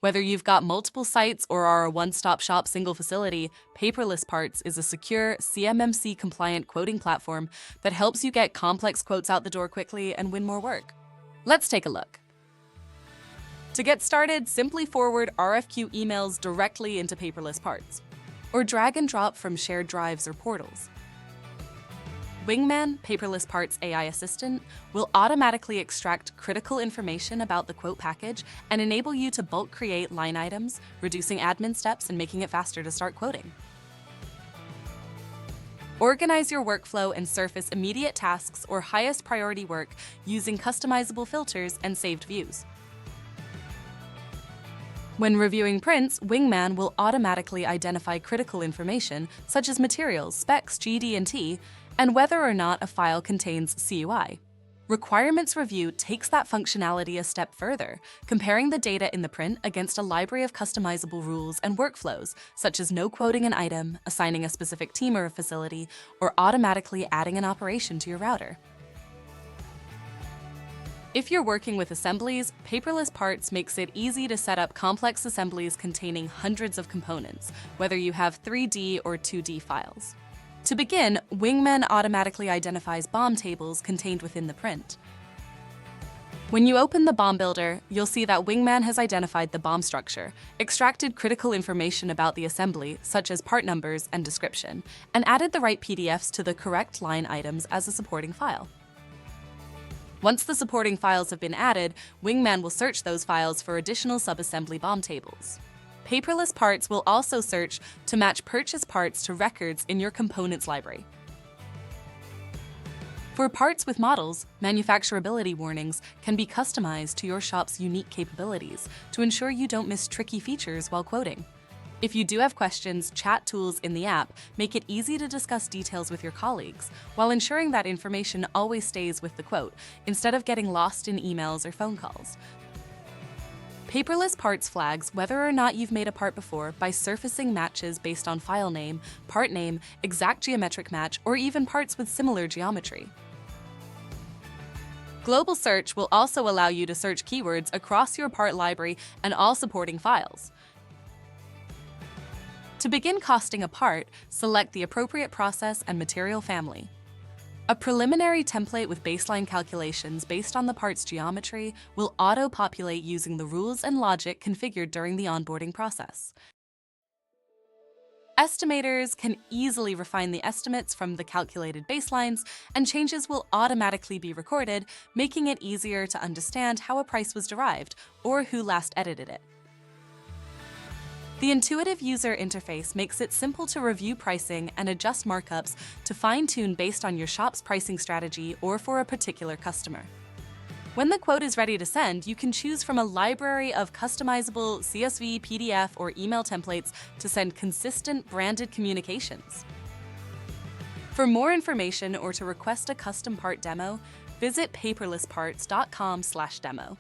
Whether you've got multiple sites or are a one-stop shop single facility, Paperless Parts is a secure, CMMC-compliant quoting platform that helps you get complex quotes out the door quickly and win more work. Let's take a look. To get started, simply forward RFQ emails directly into Paperless Parts, or drag and drop from shared drives or portals. Wingman, Paperless Parts AI assistant, will automatically extract critical information about the quote package and enable you to bulk create line items, reducing admin steps and making it faster to start quoting. Organize your workflow and surface immediate tasks or highest priority work using customizable filters and saved views. When reviewing prints, Wingman will automatically identify critical information such as materials, specs, GD&T, and whether or not a file contains CUI. Requirements Review takes that functionality a step further, comparing the data in the print against a library of customizable rules and workflows, such as no quoting an item, assigning a specific team or a facility, or automatically adding an operation to your router. If you're working with assemblies, Paperless Parts makes it easy to set up complex assemblies containing hundreds of components, whether you have 3D or 2D files. To begin, Wingman automatically identifies BOM tables contained within the print. When you open the BOM builder, you'll see that Wingman has identified the BOM structure, extracted critical information about the assembly, such as part numbers and description, and added the right PDFs to the correct line items as a supporting file. Once the supporting files have been added, Wingman will search those files for additional subassembly BOM tables. Paperless Parts will also search to match purchase parts to records in your components library. For parts with models, manufacturability warnings can be customized to your shop's unique capabilities to ensure you don't miss tricky features while quoting. If you do have questions, chat tools in the app make it easy to discuss details with your colleagues, while ensuring that information always stays with the quote, instead of getting lost in emails or phone calls. Paperless Parts flags whether or not you've made a part before by surfacing matches based on file name, part name, exact geometric match, or even parts with similar geometry. Global Search will also allow you to search keywords across your part library and all supporting files. To begin costing a part, select the appropriate process and material family. A preliminary template with baseline calculations based on the part's geometry will auto-populate using the rules and logic configured during the onboarding process. Estimators can easily refine the estimates from the calculated baselines, and changes will automatically be recorded, making it easier to understand how a price was derived or who last edited it. The intuitive user interface makes it simple to review pricing and adjust markups to fine-tune based on your shop's pricing strategy or for a particular customer. When the quote is ready to send, you can choose from a library of customizable CSV, PDF, or email templates to send consistent branded communications. For more information or to request a custom part demo, visit paperlessparts.com/demo.